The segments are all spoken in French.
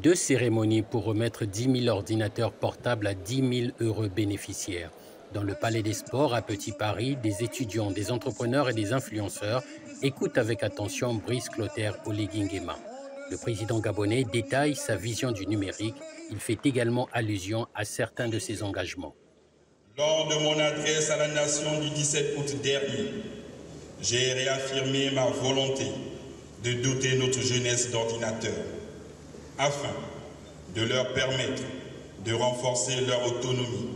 2 cérémonies pour remettre 10 000 ordinateurs portables à 10 000 heureux bénéficiaires. Dans le Palais des Sports à Petit Paris, des étudiants, des entrepreneurs et des influenceurs écoutent avec attention Brice Clotaire Oligui Nguema. Le président gabonais détaille sa vision du numérique. Il fait également allusion à certains de ses engagements. Lors de mon adresse à la nation du 17 août dernier, j'ai réaffirmé ma volonté de doter notre jeunesse d'ordinateurs afin de leur permettre de renforcer leur autonomie,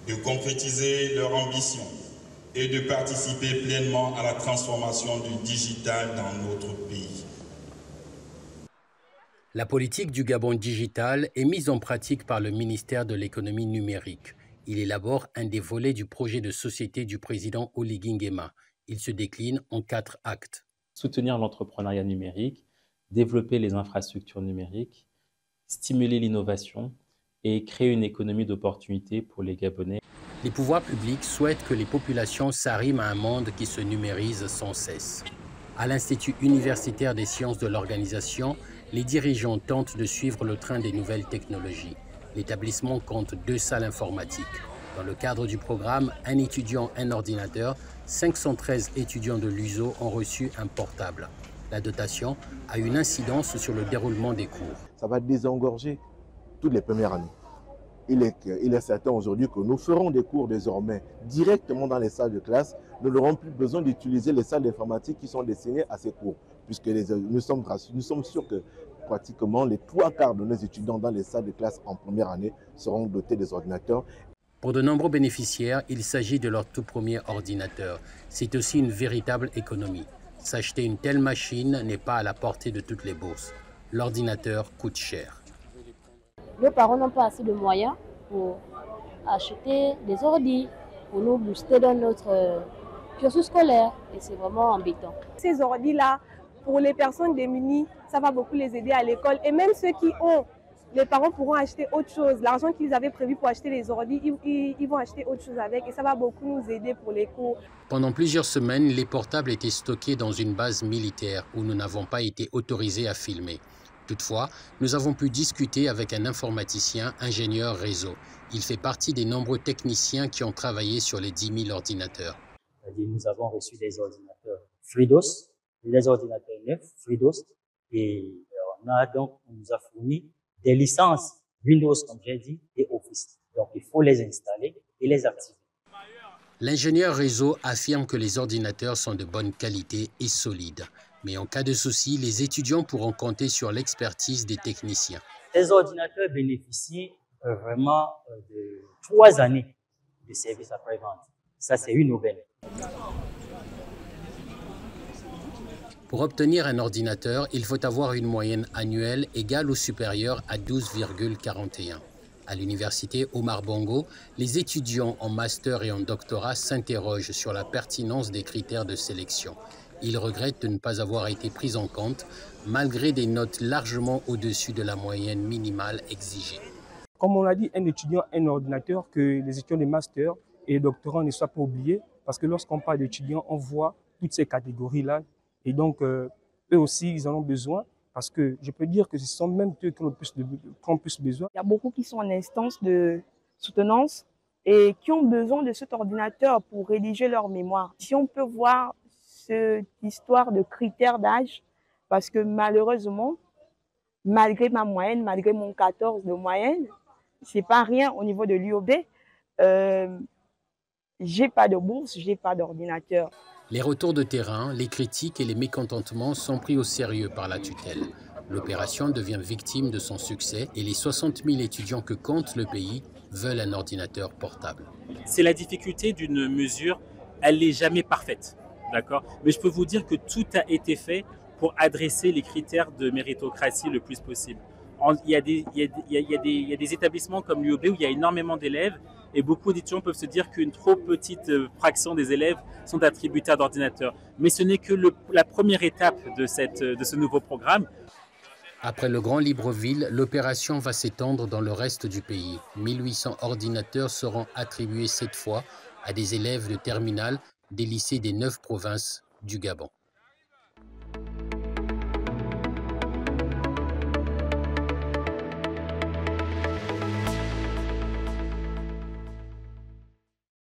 de concrétiser leur ambition et de participer pleinement à la transformation du digital dans notre pays. La politique du Gabon digital est mise en pratique par le ministère de l'économie numérique. Il élabore un des volets du projet de société du président Oligui Nguema. Il se décline en 4 actes. Soutenir l'entrepreneuriat numérique, développer les infrastructures numériques, stimuler l'innovation et créer une économie d'opportunités pour les Gabonais. Les pouvoirs publics souhaitent que les populations s'arriment à un monde qui se numérise sans cesse. À l'Institut universitaire des sciences de l'organisation, les dirigeants tentent de suivre le train des nouvelles technologies. L'établissement compte 2 salles informatiques. Dans le cadre du programme « Un étudiant, un ordinateur », 513 étudiants de l'USO ont reçu un portable. La dotation a une incidence sur le déroulement des cours. Ça va désengorger toutes les premières années. Il est certain aujourd'hui que nous ferons des cours désormais directement dans les salles de classe. Nous n'aurons plus besoin d'utiliser les salles d'informatique qui sont destinées à ces cours, puisque nous sommes sûrs que pratiquement les 3/4 de nos étudiants dans les salles de classe en première année seront dotés des ordinateurs. Pour de nombreux bénéficiaires, il s'agit de leur tout premier ordinateur. C'est aussi une véritable économie. S'acheter une telle machine n'est pas à la portée de toutes les bourses. L'ordinateur coûte cher. Nos parents n'ont pas assez de moyens pour acheter des ordis, pour nous booster dans notre cursus scolaire. Et c'est vraiment embêtant. Ces ordis-là, pour les personnes démunies, ça va beaucoup les aider à l'école. Et même ceux qui ont, les parents pourront acheter autre chose. L'argent qu'ils avaient prévu pour acheter les ordis, ils vont acheter autre chose avec. Et ça va beaucoup nous aider pour les cours. Pendant plusieurs semaines, les portables étaient stockés dans une base militaire où nous n'avons pas été autorisés à filmer. Toutefois, nous avons pu discuter avec un informaticien, ingénieur réseau. Il fait partie des nombreux techniciens qui ont travaillé sur les 10 000 ordinateurs. Nous avons reçu des ordinateurs FreeDOS, des ordinateurs neufs FreeDOS, et on nous a fourni des licences Windows, comme j'ai dit, et Office. Donc, il faut les installer et les activer. L'ingénieur réseau affirme que les ordinateurs sont de bonne qualité et solides. Mais en cas de souci, les étudiants pourront compter sur l'expertise des techniciens. Ces ordinateurs bénéficient vraiment de 3 années de service après-vente. Ça, c'est une aubaine. Pour obtenir un ordinateur, il faut avoir une moyenne annuelle égale ou supérieure à 12,41. À l'université Omar Bongo, les étudiants en master et en doctorat s'interrogent sur la pertinence des critères de sélection. Ils regrettent de ne pas avoir été pris en compte, malgré des notes largement au-dessus de la moyenne minimale exigée. Comme on l'a dit, un étudiant, un ordinateur, que les étudiants de master et de doctorat ne soient pas oubliés, parce que lorsqu'on parle d'étudiants, on voit toutes ces catégories-là. Et donc, eux aussi, ils en ont besoin, parce que je peux dire que ce sont même eux qui ont plus besoin. Il y a beaucoup qui sont en instance de soutenance et qui ont besoin de cet ordinateur pour rédiger leur mémoire. Si on peut voir cette histoire de critères d'âge, parce que malheureusement, malgré ma moyenne, malgré mon 14 de moyenne, c'est pas rien au niveau de l'UOB, j'ai pas de bourse, j'ai pas d'ordinateur. Les retours de terrain, les critiques et les mécontentements sont pris au sérieux par la tutelle. L'opération devient victime de son succès et les 60 000 étudiants que compte le pays veulent un ordinateur portable. C'est la difficulté d'une mesure, elle n'est jamais parfaite. D'accord. Mais je peux vous dire que tout a été fait pour adresser les critères de méritocratie le plus possible. Il y a des établissements comme l'UOB où il y a énormément d'élèves et beaucoup d'étudiants peuvent se dire qu'une trop petite fraction des élèves sont attributaires d'ordinateurs. Mais ce n'est que la première étape de ce nouveau programme. Après le Grand Libreville, l'opération va s'étendre dans le reste du pays. 1800 ordinateurs seront attribués cette fois à des élèves de terminale des lycées des 9 provinces du Gabon.